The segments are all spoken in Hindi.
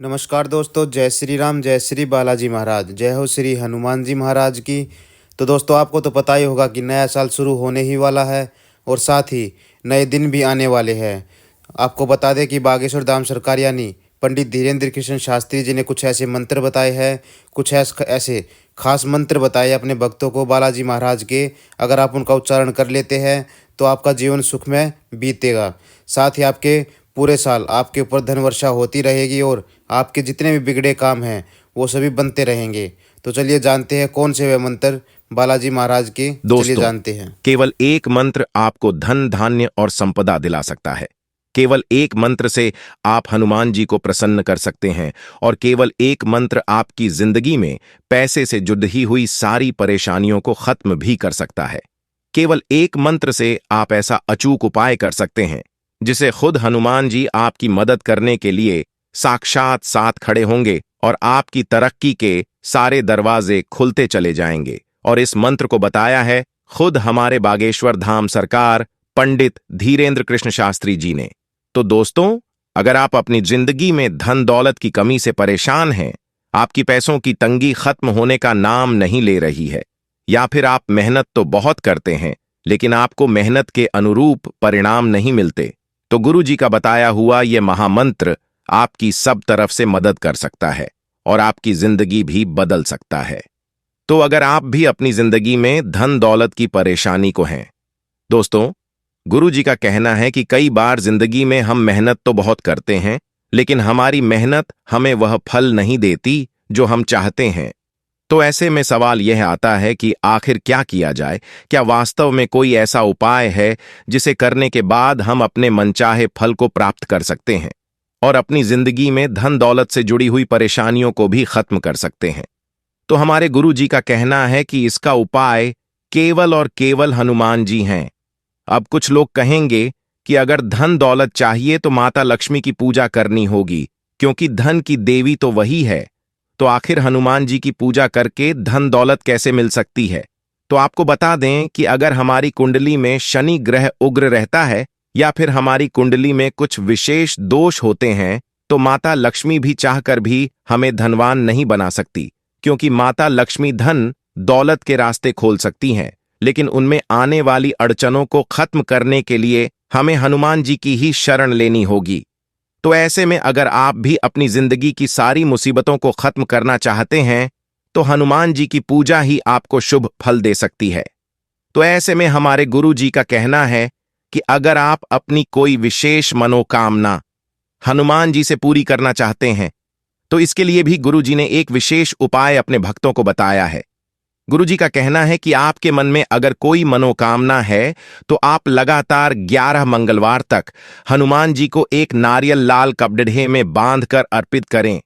नमस्कार दोस्तों, जय श्री राम, जय श्री बालाजी महाराज, जय हो श्री हनुमान जी महाराज की। तो दोस्तों, आपको तो पता ही होगा कि नया साल शुरू होने ही वाला है और साथ ही नए दिन भी आने वाले हैं। आपको बता दें कि बागेश्वर धाम सरकार यानी पंडित धीरेन्द्र कृष्ण शास्त्री जी ने कुछ ऐसे मंत्र बताए हैं, कुछ ऐसे खास मंत्र बताए अपने भक्तों को बालाजी महाराज के। अगर आप उनका उच्चारण कर लेते हैं तो आपका जीवन सुखमय बीतेगा। साथ ही आपके पूरे साल आपके ऊपर धन वर्षा होती रहेगी और आपके जितने भी बिगड़े काम हैं वो सभी बनते रहेंगे। तो चलिए जानते हैं कौन से वे मंत्र बालाजी महाराज के। चलिए जानते हैं। केवल एक मंत्र आपको धन धान्य और संपदा दिला सकता है। केवल एक मंत्र से आप हनुमान जी को प्रसन्न कर सकते हैं और केवल एक मंत्र आपकी जिंदगी में पैसे से जुड़ी हुई सारी परेशानियों को खत्म भी कर सकता है। केवल एक मंत्र से आप ऐसा अचूक उपाय कर सकते हैं जिसे खुद हनुमान जी आपकी मदद करने के लिए साक्षात साथ खड़े होंगे और आपकी तरक्की के सारे दरवाजे खुलते चले जाएंगे। और इस मंत्र को बताया है खुद हमारे बागेश्वर धाम सरकार पंडित धीरेन्द्र कृष्ण शास्त्री जी ने। तो दोस्तों, अगर आप अपनी जिंदगी में धन दौलत की कमी से परेशान हैं, आपकी पैसों की तंगी खत्म होने का नाम नहीं ले रही है, या फिर आप मेहनत तो बहुत करते हैं लेकिन आपको मेहनत के अनुरूप परिणाम नहीं मिलते, तो गुरु जी का बताया हुआ यह महामंत्र आपकी सब तरफ से मदद कर सकता है और आपकी जिंदगी भी बदल सकता है। तो अगर आप भी अपनी जिंदगी में धन दौलत की परेशानी को हैं, दोस्तों, गुरु जी का कहना है कि कई बार जिंदगी में हम मेहनत तो बहुत करते हैं लेकिन हमारी मेहनत हमें वह फल नहीं देती जो हम चाहते हैं। तो ऐसे में सवाल यह आता है कि आखिर क्या किया जाए? क्या वास्तव में कोई ऐसा उपाय है जिसे करने के बाद हम अपने मनचाहे फल को प्राप्त कर सकते हैं और अपनी जिंदगी में धन दौलत से जुड़ी हुई परेशानियों को भी खत्म कर सकते हैं? तो हमारे गुरु जी का कहना है कि इसका उपाय केवल और केवल हनुमान जी हैं। अब कुछ लोग कहेंगे कि अगर धन दौलत चाहिए तो माता लक्ष्मी की पूजा करनी होगी क्योंकि धन की देवी तो वही है। तो आखिर हनुमान जी की पूजा करके धन दौलत कैसे मिल सकती है? तो आपको बता दें कि अगर हमारी कुंडली में शनि ग्रह उग्र रहता है या फिर हमारी कुंडली में कुछ विशेष दोष होते हैं तो माता लक्ष्मी भी चाहकर भी हमें धनवान नहीं बना सकती, क्योंकि माता लक्ष्मी धन दौलत के रास्ते खोल सकती हैं, लेकिन उनमें आने वाली अड़चनों को खत्म करने के लिए हमें हनुमान जी की ही शरण लेनी होगी। तो ऐसे में अगर आप भी अपनी जिंदगी की सारी मुसीबतों को खत्म करना चाहते हैं तो हनुमान जी की पूजा ही आपको शुभ फल दे सकती है। तो ऐसे में हमारे गुरु जी का कहना है कि अगर आप अपनी कोई विशेष मनोकामना हनुमान जी से पूरी करना चाहते हैं तो इसके लिए भी गुरु जी ने एक विशेष उपाय अपने भक्तों को बताया है। गुरु जी का कहना है कि आपके मन में अगर कोई मनोकामना है तो आप लगातार 11 मंगलवार तक हनुमान जी को एक नारियल लाल कपड़े में बांधकर अर्पित करें।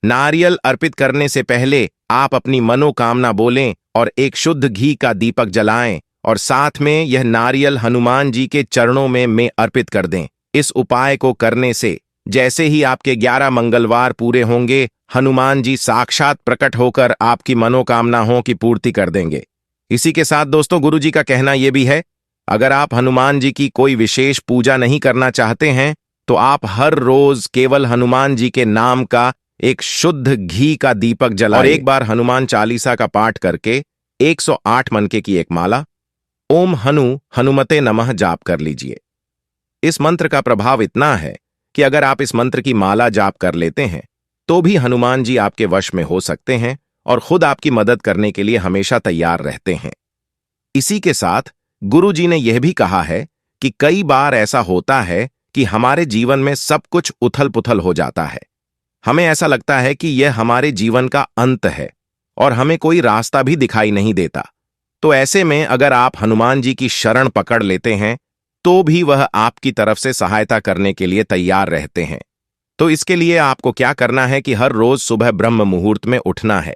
नारियल अर्पित करने से पहले आप अपनी मनोकामना बोलें और एक शुद्ध घी का दीपक जलाएं और साथ में यह नारियल हनुमान जी के चरणों में अर्पित कर दें। इस उपाय को करने से जैसे ही आपके 11 मंगलवार पूरे होंगे, हनुमान जी साक्षात प्रकट होकर आपकी मनोकामनाओं की पूर्ति कर देंगे। इसी के साथ दोस्तों, गुरु जी का कहना यह भी है, अगर आप हनुमान जी की कोई विशेष पूजा नहीं करना चाहते हैं तो आप हर रोज केवल हनुमान जी के नाम का एक शुद्ध घी का दीपक जलाएं और एक बार हनुमान चालीसा का पाठ करके 108 मनके की एक माला ओम हनुमते नमः जाप कर लीजिए। इस मंत्र का प्रभाव इतना है कि अगर आप इस मंत्र की माला जाप कर लेते हैं तो भी हनुमान जी आपके वश में हो सकते हैं और खुद आपकी मदद करने के लिए हमेशा तैयार रहते हैं। इसी के साथ गुरु जी ने यह भी कहा है कि कई बार ऐसा होता है कि हमारे जीवन में सब कुछ उथल पुथल हो जाता है। हमें ऐसा लगता है कि यह हमारे जीवन का अंत है और हमें कोई रास्ता भी दिखाई नहीं देता। तो ऐसे में अगर आप हनुमान जी की शरण पकड़ लेते हैं तो भी वह आपकी तरफ से सहायता करने के लिए तैयार रहते हैं। तो इसके लिए आपको क्या करना है कि हर रोज सुबह ब्रह्म मुहूर्त में उठना है।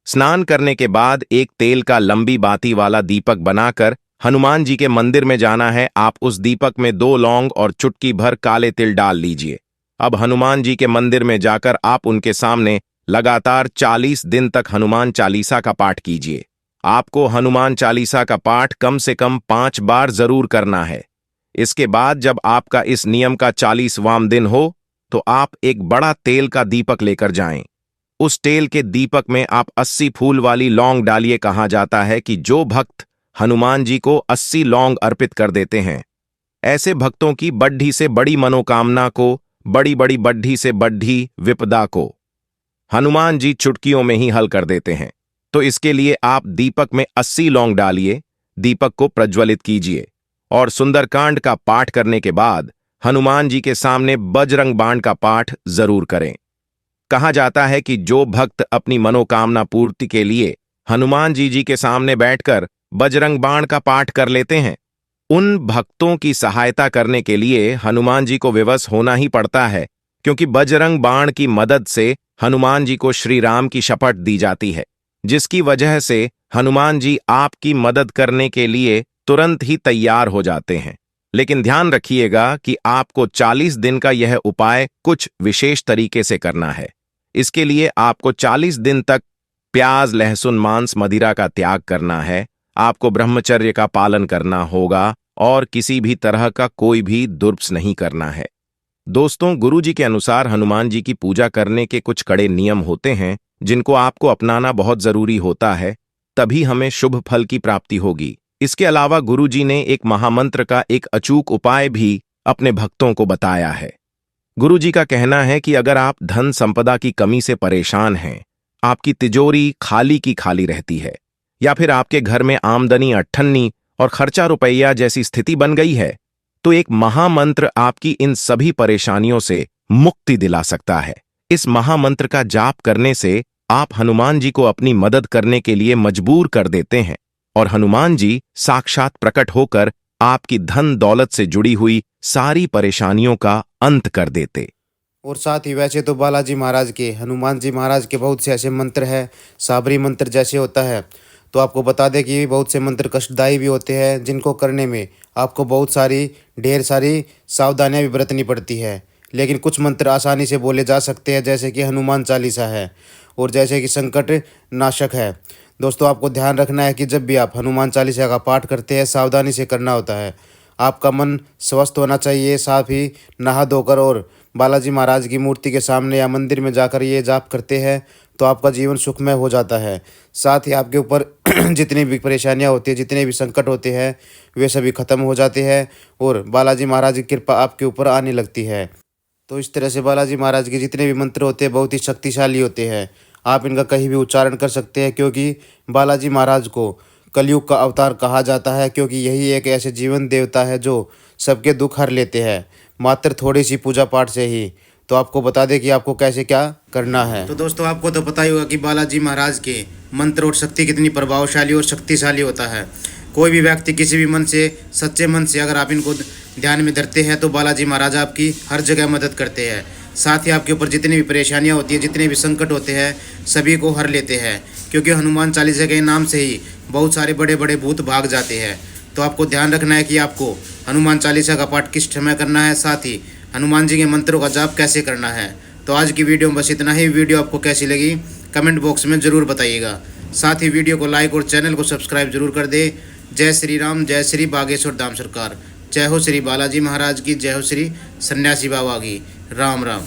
स्नान करने के बाद एक तेल का लंबी बाती वाला दीपक बनाकर हनुमान जी के मंदिर में जाना है। आप उस दीपक में 2 लौंग और चुटकी भर काले तिल डाल लीजिए। अब हनुमान जी के मंदिर में जाकर आप उनके सामने लगातार 40 दिन तक हनुमान चालीसा का पाठ कीजिए। आपको हनुमान चालीसा का पाठ कम से कम 5 बार जरूर करना है। इसके बाद जब आपका इस नियम का 40वां दिन हो तो आप एक बड़ा तेल का दीपक लेकर जाएं। उस तेल के दीपक में आप 80 फूल वाली लौंग डालिए। कहा जाता है कि जो भक्त हनुमान जी को 80 लौंग अर्पित कर देते हैं, ऐसे भक्तों की बड्ढी से बड़ी मनोकामना को, बड़ी बड़ी बड्ढी से बड्ढी विपदा को हनुमान जी चुटकियों में ही हल कर देते हैं। तो इसके लिए आप दीपक में 80 लौंग डालिए, दीपक को प्रज्वलित कीजिए और सुंदरकांड का पाठ करने के बाद हनुमान जी के सामने बजरंग बाण का पाठ जरूर करें। कहा जाता है कि जो भक्त अपनी मनोकामना पूर्ति के लिए हनुमान जी के सामने बैठकर बजरंग बाण का पाठ कर लेते हैं, उन भक्तों की सहायता करने के लिए हनुमान जी को विवश होना ही पड़ता है, क्योंकि बजरंग बाण की मदद से हनुमान जी को श्री राम की शपथ दी जाती है, जिसकी वजह से हनुमान जी आपकी मदद करने के लिए तुरंत ही तैयार हो जाते हैं। लेकिन ध्यान रखिएगा कि आपको 40 दिन का यह उपाय कुछ विशेष तरीके से करना है। इसके लिए आपको 40 दिन तक प्याज, लहसुन, मांस, मदिरा का त्याग करना है। आपको ब्रह्मचर्य का पालन करना होगा और किसी भी तरह का कोई भी दुर्प्स नहीं करना है। दोस्तों, गुरुजी के अनुसार हनुमान जी की पूजा करने के कुछ कड़े नियम होते हैं, जिनको आपको अपनाना बहुत जरूरी होता है, तभी हमें शुभ फल की प्राप्ति होगी। इसके अलावा गुरुजी ने एक महामंत्र का एक अचूक उपाय भी अपने भक्तों को बताया है। गुरुजी का कहना है कि अगर आप धन संपदा की कमी से परेशान हैं, आपकी तिजोरी खाली की खाली रहती है, या फिर आपके घर में आमदनी अट्ठन्नी और खर्चा रुपया जैसी स्थिति बन गई है, तो एक महामंत्र आपकी इन सभी परेशानियों से मुक्ति दिला सकता है। इस महामंत्र का जाप करने से आप हनुमान जी को अपनी मदद करने के लिए मजबूर कर देते हैं और हनुमान जी साक्षात प्रकट होकर आपकी धन दौलत से जुड़ी हुई सारी परेशानियों का अंत कर देते। और साथ ही वैसे तो बालाजी महाराज के, हनुमान जी महाराज के बहुत से ऐसे मंत्र हैं, साबरी मंत्र जैसे होता है, तो आपको बता दें कि बहुत से मंत्र कष्टदायी भी होते हैं, जिनको करने में आपको बहुत सारी ढेर सारी सावधानियां भी बरतनी पड़ती है। लेकिन कुछ मंत्र आसानी से बोले जा सकते हैं, जैसे कि हनुमान चालीसा है और जैसे कि संकट नाशक है। दोस्तों, आपको ध्यान रखना है कि जब भी आप हनुमान चालीसा का पाठ करते हैं, सावधानी से करना होता है। आपका मन स्वस्थ होना चाहिए। साथ ही नहा धोकर और बालाजी महाराज की मूर्ति के सामने या मंदिर में जाकर ये जाप करते हैं तो आपका जीवन सुखमय हो जाता है। साथ ही आपके ऊपर जितनी भी परेशानियां होती हैं, जितने भी संकट होते हैं, वे सभी खत्म हो जाते हैं और बालाजी महाराज की कृपा आपके ऊपर आने लगती है। तो इस तरह से बालाजी महाराज के जितने भी मंत्र होते हैं बहुत ही शक्तिशाली होते हैं। आप इनका कहीं भी उच्चारण कर सकते हैं, क्योंकि बालाजी महाराज को कलयुग का अवतार कहा जाता है, क्योंकि यही एक ऐसे जीवन देवता है जो सबके दुख हर लेते हैं, मात्र थोड़ी सी पूजा पाठ से ही। तो आपको बता दें कि आपको कैसे क्या करना है। तो दोस्तों, आपको तो पता ही होगा कि बालाजी महाराज के मंत्र और शक्ति कितनी प्रभावशाली और शक्तिशाली होता है। कोई भी व्यक्ति किसी भी मन से, सच्चे मन से अगर आप इनको ध्यान में धरते हैं तो बालाजी महाराज आपकी हर जगह मदद करते हैं। साथ ही आपके ऊपर जितनी भी परेशानियां होती हैं, जितने भी संकट होते हैं, सभी को हर लेते हैं, क्योंकि हनुमान चालीसा के नाम से ही बहुत सारे बड़े बड़े भूत भाग जाते हैं। तो आपको ध्यान रखना है कि आपको हनुमान चालीसा का पाठ किस समय करना है, साथ ही हनुमान जी के मंत्रों का जाप कैसे करना है। तो आज की वीडियो में बस इतना ही। वीडियो आपको कैसी लगी कमेंट बॉक्स में ज़रूर बताइएगा। साथ ही वीडियो को लाइक और चैनल को सब्सक्राइब जरूर कर दे। जय श्री राम, जय श्री बागेश्वर धाम सरकार, जय हो श्री बालाजी महाराज की, जय हो श्री सन्यासी बाबा की। राम राम।